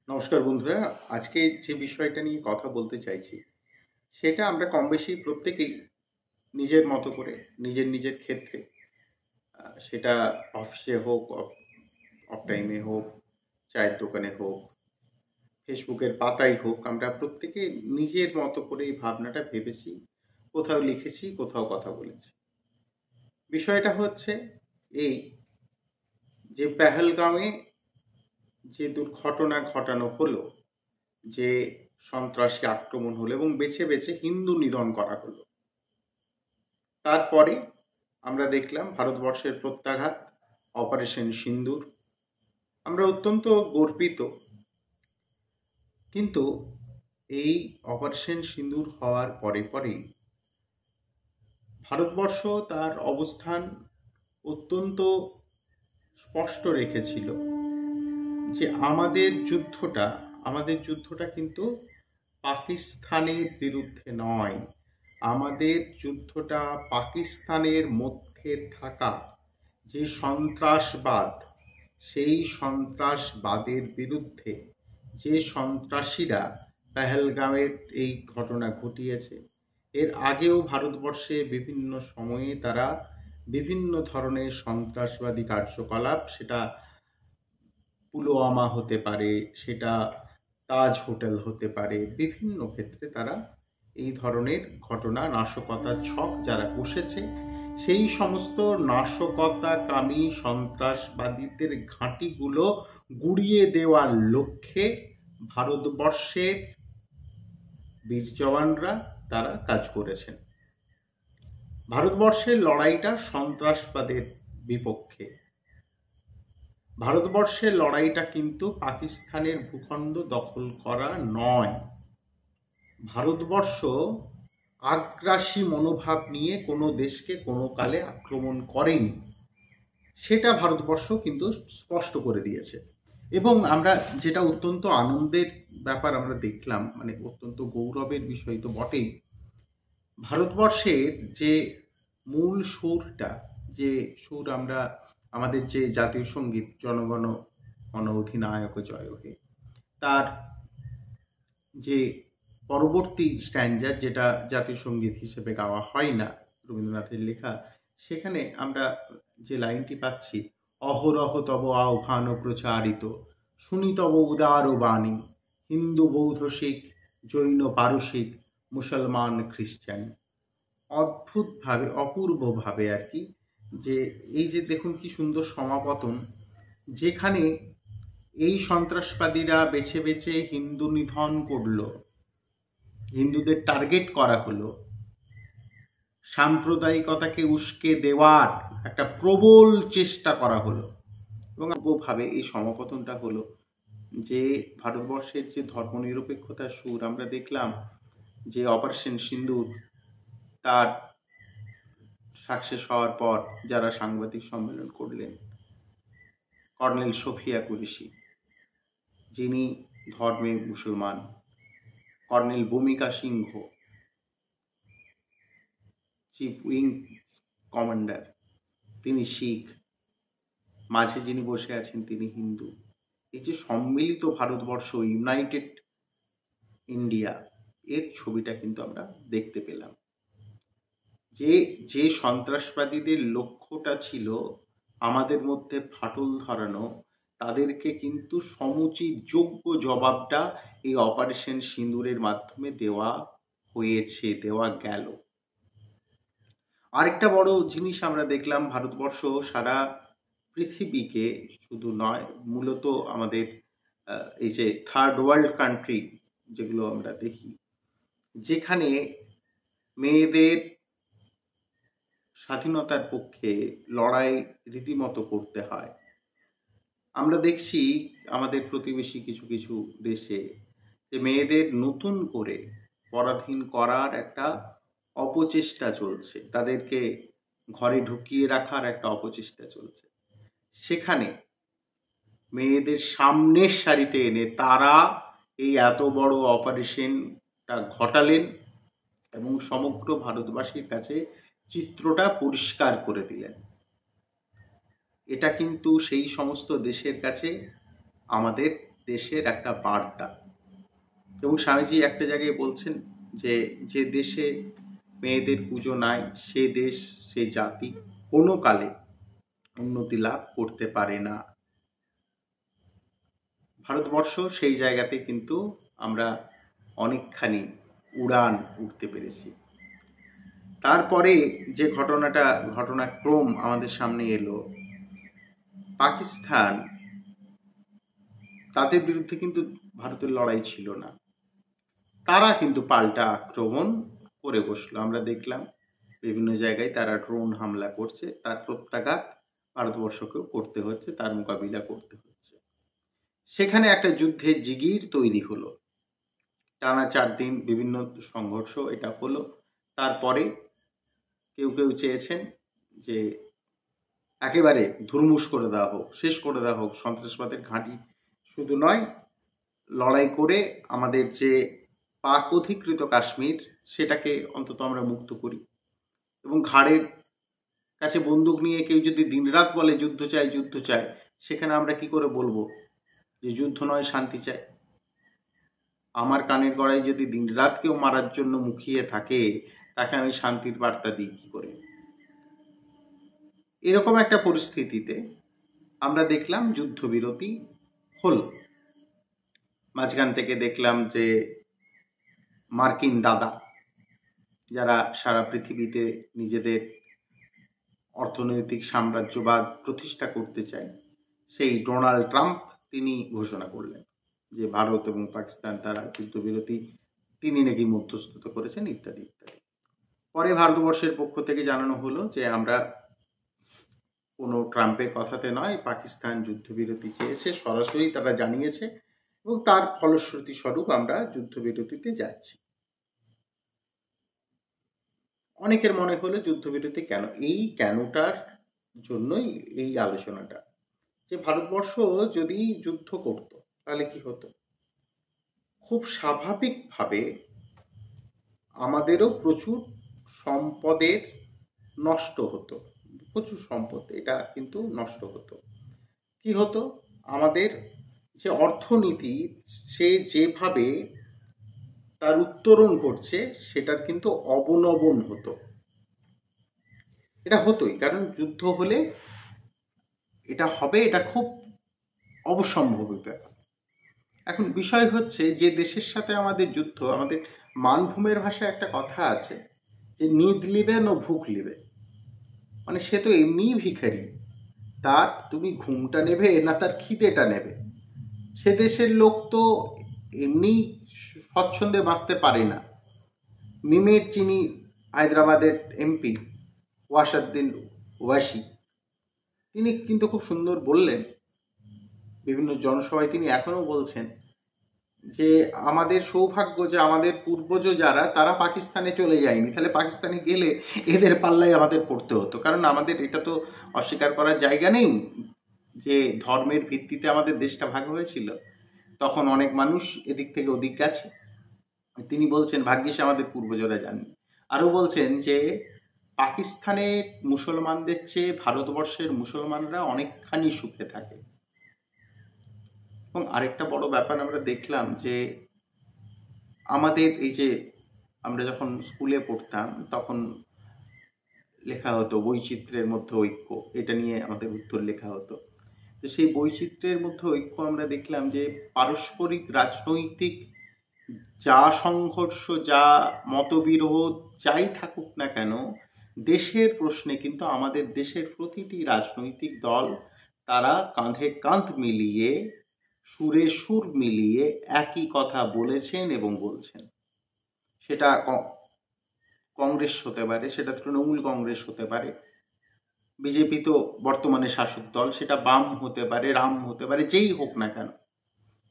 নমস্কার বন্ধুরা। আজকে যে বিষয়টা নিয়ে কথা বলতে চাইছি সেটা আমরা কম বেশি প্রত্যেকেই নিজের মতো করে নিজের ক্ষেত্রে সেটা অফিসে হোক, অফ টাইমে হোক, চায়ের দোকানে হোক, ফেসবুকের পাতায় হোক, আমরা প্রত্যেকে নিজের মতো করে এই ভাবনাটা ভেবেছি, কোথাও লিখেছি, কোথাও কথা বলেছি। বিষয়টা হচ্ছে এই যে পেহেলগাঁওয়ে যে দুর্ঘটনা ঘটানো হলো, যে সন্ত্রাসী আক্রমণ হলো এবং বেছে বেছে হিন্দু নিধন করা হলো, তারপরে আমরা দেখলাম ভারতবর্ষের প্রত্যাঘাত অপারেশন সিন্দুর। আমরা অত্যন্ত গর্বিত, কিন্তু এই অপারেশন সিন্দুর হওয়ার পরেই ভারতবর্ষ তার অবস্থান অত্যন্ত স্পষ্ট রেখেছিল যে আমাদের যুদ্ধটা কিন্তু পাকিস্তানের বিরুদ্ধে নয়, আমাদের যুদ্ধটা পাকিস্তানের মধ্যে থাকা যে সন্ত্রাসবাদ, সেই সন্ত্রাসবাদের বিরুদ্ধে। যে সন্ত্রাসীরা পেহেলগাঁওয়ের এই ঘটনা ঘটিয়েছে, এর আগেও ভারতবর্ষে বিভিন্ন সময়ে তারা বিভিন্ন ধরনের সন্ত্রাসবাদী কার্যকলাপ, সেটা পুলওয়ামা হতে পারে, সেটা তাজ হোটেল হতে পারে, বিভিন্ন ক্ষেত্রে তারা এই ধরনের ঘটনা, নাশকতার ছক যারা কষেছে, সেই সমস্ত নাশকতাকামী সন্ত্রাসবাদীদের ঘাঁটিগুলো গুড়িয়ে দেওয়ার লক্ষ্যে ভারতবর্ষের বীর জওয়ানরা তারা কাজ করেছেন। ভারতবর্ষের লড়াইটা সন্ত্রাসবাদের বিপক্ষে। ভারতবর্ষের লড়াইটা কিন্তু পাকিস্তানের ভূখণ্ড দখল করা নয়। ভারতবর্ষ আগ্রাসী মনোভাব নিয়ে কোনো দেশকে কোনো কালে আক্রমণ করেনি, সেটা ভারতবর্ষ কিন্তু স্পষ্ট করে দিয়েছে। এবং আমরা যেটা অত্যন্ত আনন্দের ব্যাপার আমরা দেখলাম, মানে অত্যন্ত গৌরবের বিষয় তো বটেই, ভারতবর্ষের যে মূল সুরটা, যে সুর আমরা আমাদের যে জাতীয় সঙ্গীত জনগণ মন অধিনায়ক জয় হে, তার যে পরবর্তী স্ট্যান্ডার, যেটা জাতীয় সঙ্গীত হিসেবে গাওয়া হয় না, রবীন্দ্রনাথের লেখা, সেখানে আমরা যে লাইনটি পাচ্ছি, অহরহ তব আহ্বান প্রচারিত, শুনি তব উদার বাণী, হিন্দু বৌদ্ধ শিখ জৈন পারসিক মুসলমান খ্রিস্টান। অদ্ভুতভাবে, অপূর্বভাবে আর কি, যে এই যে দেখুন কি সুন্দর সমাপতন, যেখানে এই সন্ত্রাসবাদীরা বেছে বেছে হিন্দু নিধন করলো, হিন্দুদের টার্গেট করা হলো, সাম্প্রদায়িকতাকে উস্কে দেওয়ার একটা প্রবল চেষ্টা করা হলো, এবং ভাবে এই সমাপতনটা হলো যে ভারতবর্ষের যে ধর্মনিরপেক্ষতার সুর আমরা দেখলাম, যে অপারেশন সিন্দুর তার সাকসেস হওয়ার পর যারা সাংবাদিক সম্মেলন করলেন, কর্নেল সোফিয়া কুরেশি, যিনি ধর্মে মুসলমান, কর্নেল ভূমিকা সিংহ, চিফ উইং কমান্ডার, তিনি শিখ, মাঝে যিনি বসে আছেন তিনি হিন্দু। এই যে সম্মিলিত ভারতবর্ষ, ইউনাইটেড ইন্ডিয়া, এর ছবিটা কিন্তু আমরা দেখতে পেলাম। যে যে সন্ত্রাসবাদীদের লক্ষ্যটা ছিল আমাদের মধ্যে ফাটল ধরানো, তাদেরকে কিন্তু সমুচিত যোগ্য জবাবটা এই অপারেশন সিন্দুরের মাধ্যমে দেওয়া হয়েছে, দেওয়া গেল। আরেকটা বড় জিনিস আমরা দেখলাম, ভারতবর্ষ সারা পৃথিবীকে, শুধু নয়, মূলত আমাদের এই যে থার্ড ওয়ার্ল্ড কান্ট্রি যেগুলো আমরা দেখি, যেখানে মেয়েদের স্বাধীনতার পক্ষে লড়াই রীতিমতো করতে হয়, আমরা দেখছি আমাদের প্রতিবেশী কিছু কিছু দেশে যে মেয়েদের নতুন করে পরাধীন করার একটা অপচেষ্টা চলছে, তাদেরকে ঘরে ঢুকিয়ে রাখার একটা অপচেষ্টা চলছে। সেখানে মেয়েদের সামনের সারিতে এনে তারা এই এত বড় অপারেশনটা ঘটালেন এবং সমগ্র ভারতবাসীর কাছে চিত্রটা পরিষ্কার করে দিলেন। এটা কিন্তু সেই সমস্ত দেশের কাছে আমাদের দেশের একটা বার্তা। এবং স্বামীজি একটা জায়গায় বলছেন যে যে দেশে মেয়েদের পুজো নাই সে দেশ সে জাতি কোনো কালে উন্নতি লাভ করতে পারে না। ভারতবর্ষ সেই জায়গাতে কিন্তু আমরা অনেকখানি উড়ান উঠতে পেরেছি। তারপরে যে ঘটনাক্রম আমাদের সামনে এলো, পাকিস্তান, তাদের বিরুদ্ধে কিন্তু ভারতের লড়াই ছিল না, তারা কিন্তু পাল্টা আক্রমণ করে বসলো। আমরা দেখলাম বিভিন্ন জায়গায় তারা ড্রোন হামলা করছে, তার প্রত্যাঘাত ভারতবর্ষকেও করতে হচ্ছে, তার মোকাবিলা করতে হচ্ছে। সেখানে একটা যুদ্ধের জিগির তৈরি হলো, টানা 4 দিন বিভিন্ন সংঘর্ষ এটা হলো। তারপরে কেউ কেউ চেয়েছেন যে একেবারে ধুরমুশ করে দেওয়া হোক, শেষ করে দেওয়া হোক সন্ত্রাসবাদের ঘাঁটি। শুধু নয়, লড়াই করে আমাদের যে পাক অধিকৃত কাশ্মীর সেটাকে অন্তত আমরা মুক্ত করি। এবং ঘাড়ের কাছে বন্দুক নিয়ে কেউ যদি দিনরাত বলে যুদ্ধ চাই যুদ্ধ চাই, সেখানে আমরা কি করে বলবো যে যুদ্ধ নয় শান্তি চাই? আমার কানের গড়ায় যদি দিনরাত কেউ মারার জন্য মুখিয়ে থাকে, তাকে আমি শান্তির বার্তা দিই কি করে? এরকম একটা পরিস্থিতিতে আমরা দেখলাম যুদ্ধবিরতি হলো। মাঝখান থেকে দেখলাম যে মার্কিন দাদা, যারা সারা পৃথিবীতে নিজেদের অর্থনৈতিক সাম্রাজ্যবাদ প্রতিষ্ঠা করতে চায়, সেই ডোনাল্ড ট্রাম্প তিনি ঘোষণা করলেন যে ভারত এবং পাকিস্তান তারা যুদ্ধবিরতি তিনি নাকি মধ্যস্থতা করেছেন ইত্যাদি ইত্যাদি। পরে ভারতবর্ষের পক্ষ থেকে জানানো হলো যে আমরা কোনো ট্রাম্পের কথাতে নয়, পাকিস্তান যুদ্ধবিরতি চেয়েছে, সরাসরি তারা জানিয়েছে এবং তার ফলশ্রুতি স্বরূপ আমরা যুদ্ধবিরতিতে যাচ্ছি। অনেকের মনে হলো যুদ্ধবিরতি কেন? এই কেনটার জন্যই এই আলোচনাটা, যে ভারতবর্ষ যদি যুদ্ধ করত তাহলে কি হতো? খুব স্বাভাবিকভাবে আমাদেরও প্রচুর সম্পদের নষ্ট হতো, প্রচুর সম্পদ এটা কিন্তু নষ্ট হতো। কি হতো? আমাদের যে অর্থনীতি সে যেভাবে তার উত্তরণ করছে সেটার কিন্তু অবনমন হতো। এটা হতোই, কারণ যুদ্ধ হলে এটা হবে, এটা খুব অবশ্যম্ভাবী ব্যাপার। এখন বিষয় হচ্ছে যে দেশের সাথে আমাদের যুদ্ধ, আমাদের মানভূমের ভাষায় একটা কথা আছে যে নিদ লিবে নো ভুখ লিবে, মানে সে তো এমনিই ভিখারি, তার তুমি ঘুমটা নেবে না তার খিদেটা নেবে। সে দেশের লোক তো এমনি স্বচ্ছন্দে বাঁচতে পারে না। মিমের চিনি হায়দ্রাবাদের এমপি ওয়াসাদ্দিন ওয়াসি, তিনি কিন্তু খুব সুন্দর বললেন, বিভিন্ন জনসভায় তিনি এখনো বলছেন যে আমাদের সৌভাগ্য যে আমাদের পূর্বজ যারা তারা পাকিস্তানে চলে যায়নি, তাহলে পাকিস্তানে গেলে এদের পাল্লায় আমাদের পড়তে হতো। কারণ আমাদের এটা তো অস্বীকার করার জায়গা নেই যে ধর্মের ভিত্তিতে আমাদের দেশটা ভাগ হয়েছিল, তখন অনেক মানুষ এদিক থেকে ওদিক গেছে। তিনি বলছেন ভাগ্যিস আমাদের পূর্বজরা যাননি। আরও বলছেন যে পাকিস্তানের মুসলমানদের চেয়ে ভারতবর্ষের মুসলমানরা অনেকখানি সুখে থাকে। এবং আরেকটা বড় ব্যাপার আমরা দেখলাম যে আমাদের এই যে আমরা যখন স্কুলে পড়তাম তখন লেখা হতো বৈচিত্র্যের মধ্যে ঐক্য, এটা নিয়ে আমাদের উত্তর লেখা হতো। তো সেই বৈচিত্র্যের মধ্যে ঐক্য আমরা দেখলাম যে পারস্পরিক রাজনৈতিক যা সংঘর্ষ, যা মতবিরোধ যাই থাকুক না কেন, দেশের প্রশ্নে কিন্তু আমাদের দেশের প্রতিটি রাজনৈতিক দল তারা কাঁধে কাঁধ মিলিয়ে সুরে সুর মিলিয়ে একই কথা বলেছেন এবং বলছেন। সেটা কংগ্রেস হতে পারে, সেটা তৃণমূল কংগ্রেস হতে পারে, বিজেপি তো বর্তমানে শাসক দল, সেটা বাম হতে পারে, রাম হতে পারে, যেই হোক না কেন,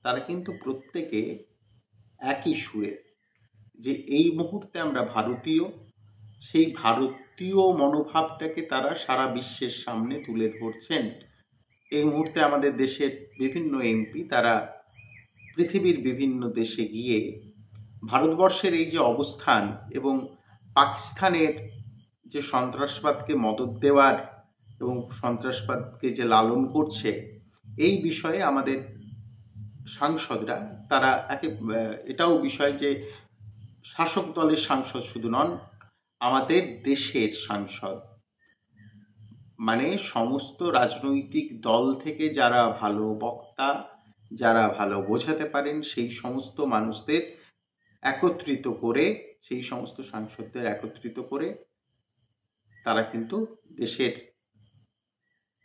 তারা কিন্তু প্রত্যেকে একই সুরে যে এই মুহূর্তে আমরা ভারতীয়, সেই ভারতীয় মনোভাবটাকে তারা সারা বিশ্বের সামনে তুলে ধরছেন। এই মুহূর্তে আমাদের দেশের বিভিন্ন এমপি তারা পৃথিবীর বিভিন্ন দেশে গিয়ে ভারতবর্ষের এই যে অবস্থান এবং পাকিস্তানের যে সন্ত্রাসবাদকে মদদ দেওয়ার এবং সন্ত্রাসবাদকে যে লালন করছে, এই বিষয়ে আমাদের সাংসদরা তারা এটাও বিষয় যে শাসক দলের সাংসদ শুধু নন, আমাদের দেশের সাংসদ, মানে সমস্ত রাজনৈতিক দল থেকে যারা ভালো বক্তা, যারা ভালো বোঝাতে পারেন, সেই সমস্ত মানুষদের একত্রিত করে, সেই সমস্ত সাংসদদের একত্রিত করে তারা কিন্তু দেশের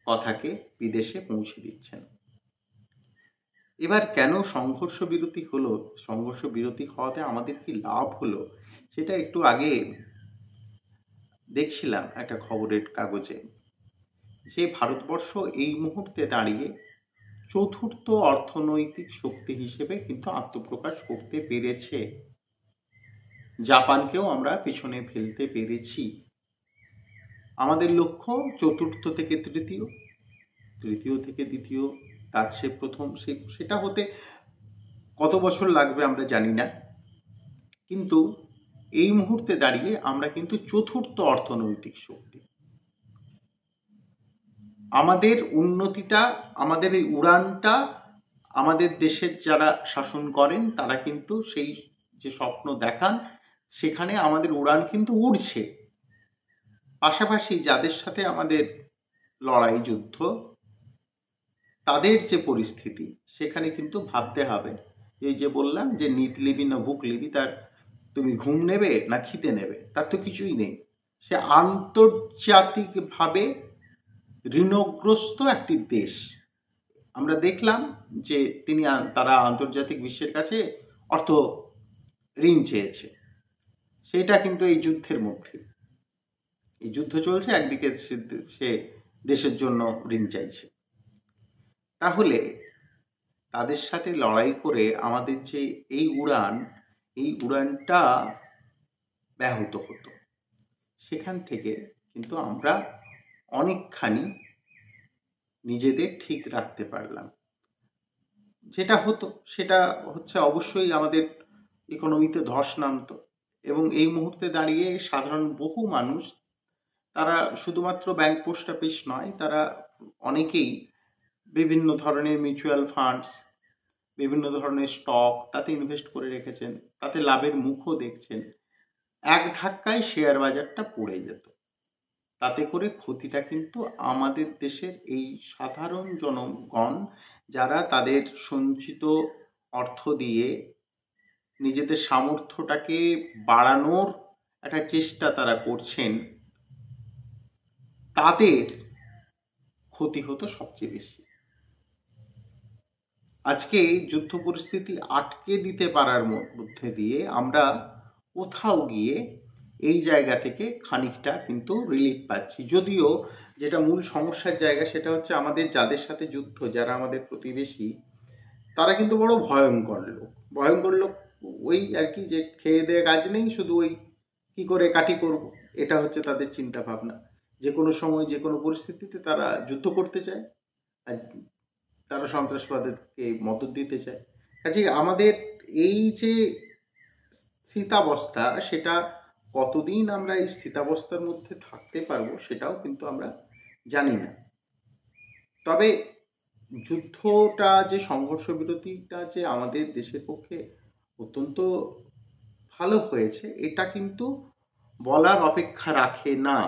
কথাকে বিদেশে পৌঁছে দিচ্ছেন। এবার কেন সংঘর্ষ বিরতি হলো, সংঘর্ষ বিরতি হওয়াতে আমাদের কি লাভ হলো, সেটা একটু আগে দেখছিলাম একটা খবরের কাগজে, যে ভারতবর্ষ এই মুহূর্তে দাঁড়িয়ে চতুর্থ অর্থনৈতিক শক্তি হিসেবে কিন্তু আত্মপ্রকাশ করতে পেরেছে। জাপানকেও আমরা পিছনে ফেলতে পেরেছি। আমাদের লক্ষ্য চতুর্থ থেকে তৃতীয়, তৃতীয় থেকে দ্বিতীয়, তার সে প্রথম, সেটা হতে কত বছর লাগবে আমরা জানি না, কিন্তু এই মুহূর্তে দাঁড়িয়ে আমরা কিন্তু চতুর্থ অর্থনৈতিক শক্তি। আমাদের উন্নতিটা, আমাদের এই উড়ানটা আমাদের দেশের যারা শাসন করেন তারা কিন্তু সেই যে স্বপ্ন দেখান, সেখানে আমাদের উড়ান কিন্তু উড়ছে। পাশাপাশি যাদের সাথে আমাদের লড়াই যুদ্ধ, তাদের যে পরিস্থিতি, সেখানে কিন্তু ভাবতে হবে, এই যে বললাম যে নিট লিবি না বুক লিবি, তার তুমি ঘুম নেবে না খিদে নেবে, তার তো কিছুই নেই। সে আন্তর্জাতিকভাবে ঋণগ্রস্ত একটি দেশ। আমরা দেখলাম যে তারা আন্তর্জাতিক বিশ্বের কাছে অর্থ ঋণ চেয়েছে, সেটা কিন্তু এই যুদ্ধের মধ্যে, এই যুদ্ধ চলছে, একদিকে সে দেশের জন্য ঋণ চাইছে। তাহলে তাদের সাথে লড়াই করে আমাদের যে এই উড়ানটা ব্যাহত হতো, সেখান থেকে কিন্তু আমরা অনেকখানি নিজেদের ঠিক রাখতে পারলাম। যেটা হতো সেটা হচ্ছে অবশ্যই আমাদের ইকোনমিতে ধস নামতো, এবং এই মুহূর্তে দাঁড়িয়ে সাধারণ বহু মানুষ, তারা শুধুমাত্র ব্যাংক পোস্ট অফিস নয়, তারা অনেকেই বিভিন্ন ধরনের মিউচুয়াল ফান্ডস, বিভিন্ন ধরনের স্টক, তাতে ইনভেস্ট করে রেখেছেন, তাতে লাভের মুখও দেখছেন। এক ধাক্কায় শেয়ার বাজারটা পড়ে যেত, তাতে করে ক্ষতিটা কিন্তু আমাদের দেশের এই সাধারণ জনগণ, যারা তাদের সঞ্চিত অর্থ দিয়ে নিজেদের সামর্থ্যটাকে বাড়ানোর একটা চেষ্টা তারা করছেন, তাদের ক্ষতি হতো সবচেয়ে বেশি। আজকে যুদ্ধ পরিস্থিতি আটকে দিতে পারার মধ্যে দিয়ে আমরা কোথাও গিয়ে এই জায়গা থেকে খানিকটা কিন্তু রিলিফ পাচ্ছি। যদিও যেটা মূল সমস্যার জায়গা, সেটা হচ্ছে আমাদের যাদের সাথে যুদ্ধ, যারা আমাদের প্রতিবেশী, তারা কিন্তু বড় ভয়ঙ্কর লোক। ভয়ঙ্কর লোক ওই আর কি, যে খেয়ে দেয়ে কাজ নেই, শুধু ওই কি করে কাটি করব, এটা হচ্ছে তাদের চিন্তা ভাবনা। যে কোনো সময় যে কোনো পরিস্থিতিতে তারা যুদ্ধ করতে চায়, আর তারা সন্ত্রাসবাদকে মদত দিতে চায়। কাজে আমাদের এই যে স্থিতাবস্থা, সেটা কতদিন আমরা এই স্থিতাবস্থার মধ্যে থাকতে পারবো সেটাও কিন্তু আমরা জানি না। তবে যুদ্ধটা, যে সংঘর্ষ বিরতিটা যে আমাদের দেশের পক্ষে অত্যন্ত ভালো হয়েছে, এটা কিন্তু বলার অপেক্ষা রাখে না।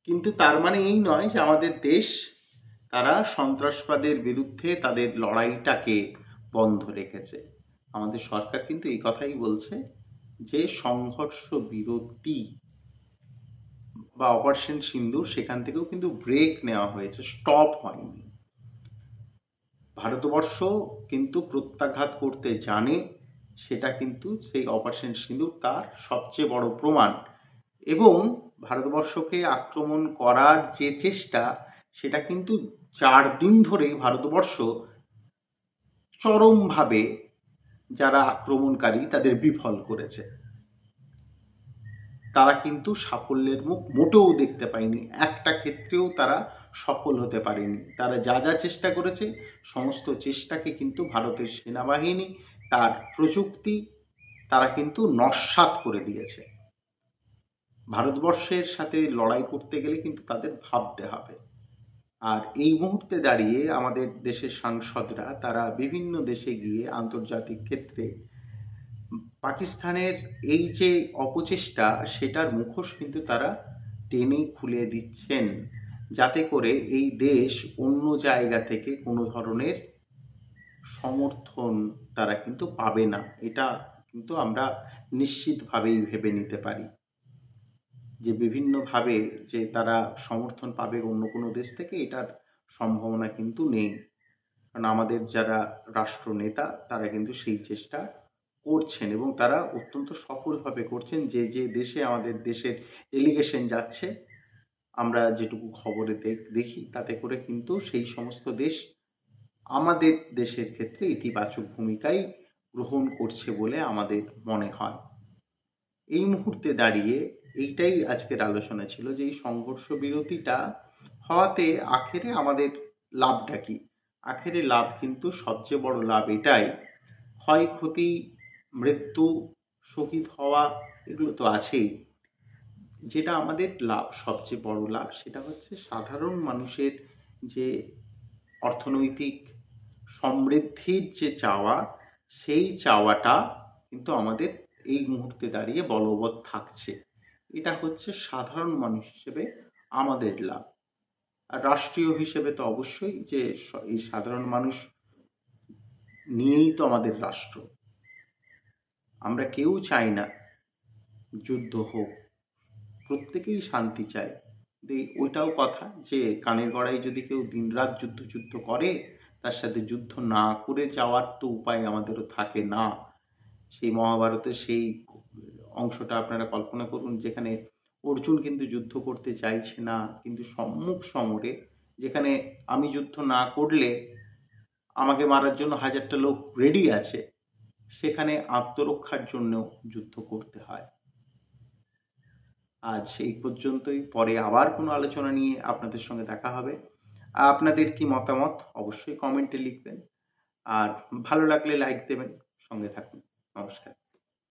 কিন্তু তার মানে এই নয় যে আমাদের দেশ, তারা সন্ত্রাসবাদের বিরুদ্ধে তাদের লড়াইটাকে বন্ধ রেখেছে। আমাদের সরকার কিন্তু এই কথাই বলছে যে সংঘর্ষ বিরতি বা অপারেশন সিন্দুর, সেখান থেকেও কিন্তু ব্রেক নেওয়া হয়েছে, স্টপ হয়নি। ভারতবর্ষ কিন্তু প্রত্যাঘাত করতে জানে, সেটা কিন্তু সেই অপারেশন সিন্দুর তার সবচেয়ে বড় প্রমাণ। এবং ভারতবর্ষকে আক্রমণ করার যে চেষ্টা, সেটা কিন্তু 4 দিন ধরেই ভারতবর্ষ চরমভাবে যারা আক্রমণকারী তাদের বিফল করেছে। তারা কিন্তু সাফল্যের মুখ মোটেও দেখতে পায়নি, একটা ক্ষেত্রেও তারা সফল হতে পারেনি। তারা যা যা চেষ্টা করেছে, সমস্ত চেষ্টাকে কিন্তু ভারতের সেনাবাহিনী, তার প্রযুক্তি, তারা কিন্তু নস্যাৎ করে দিয়েছে। ভারতবর্ষের সাথে লড়াই করতে গেলে কিন্তু তাদের ভাবতে হবে। আর এই মুহূর্তে দাঁড়িয়ে আমাদের দেশের সাংসদরা তারা বিভিন্ন দেশে গিয়ে আন্তর্জাতিক ক্ষেত্রে পাকিস্তানের এই যে অপচেষ্টা সেটার মুখোশ কিন্তু তারা টেনে খুলে দিচ্ছেন, যাতে করে এই দেশ অন্য জায়গা থেকে কোনো ধরনের সমর্থন তারা কিন্তু পাবে না। এটা কিন্তু আমরা নিশ্চিতভাবেই ভেবে নিতে পারি যে বিভিন্নভাবে যে তারা সমর্থন পাবে অন্য কোনো দেশ থেকে, এটার সম্ভাবনা কিন্তু নেই। কারণ আমাদের যারা রাষ্ট্রনেতা তারা কিন্তু সেই চেষ্টা করছেন এবং তারা অত্যন্ত সফলভাবে করছেন। যে যে দেশে আমাদের দেশের ডেলিগেশন যাচ্ছে, আমরা যেটুকু খবরে দেখি তাতে করে কিন্তু সেই সমস্ত দেশ আমাদের দেশের ক্ষেত্রে ইতিবাচক ভূমিকাই গ্রহণ করছে বলে আমাদের মনে হয়। এই মুহূর্তে দাঁড়িয়ে এইটাই আজকের আলোচনা ছিল যে এই সংঘর্ষ বিরতিটা হওয়াতে আখেরে আমাদের লাভটা কি। আখেরে লাভ কিন্তু সবচেয়ে বড় লাভ এটাই, ক্ষয়ক্ষতি, মৃত্যু, শহীদ হওয়া এগুলো তো আছেই। যেটা আমাদের লাভ, সবচেয়ে বড় লাভ, সেটা হচ্ছে সাধারণ মানুষের যে অর্থনৈতিক সমৃদ্ধির যে চাওয়া, সেই চাওয়াটা কিন্তু আমাদের এই মুহূর্তে দাঁড়িয়ে বলবৎ থাকছে। এটা হচ্ছে সাধারণ মানুষ হিসেবে আমাদের লাভ। আর রাষ্ট্রীয় হিসেবে তো অবশ্যই যে এই সাধারণ মানুষ নিয়েই তো আমাদের রাষ্ট্র। আমরা কেউ চাই না যুদ্ধ হোক, প্রত্যেকেই শান্তি চায়। ওইটাও কথা যে কানের গড়াই যদি কেউ দিনরাত যুদ্ধ করে, তার সাথে যুদ্ধ না করে যাওয়ার তো উপায় আমাদেরও থাকে না। সেই মহাভারতের সেই অংশটা আপনারা কল্পনা করুন, যেখানে অর্জুন কিন্তু যুদ্ধ করতে চাইছে না, কিন্তু সম্মুখ সমরে যেখানে আমি যুদ্ধ না করলে আমাকে মারার জন্য 1000টা লোক রেডি আছে, সেখানে আত্মরক্ষার জন্য যুদ্ধ করতে হয়। আজ এই পর্যন্তই, পরে আবার কোনো আলোচনা নিয়ে আপনাদের সঙ্গে দেখা হবে। আপনাদের কি মতামত অবশ্যই কমেন্টে লিখবেন, আর ভালো লাগলে লাইক দেবেন, সঙ্গে থাকুন। নমস্কার।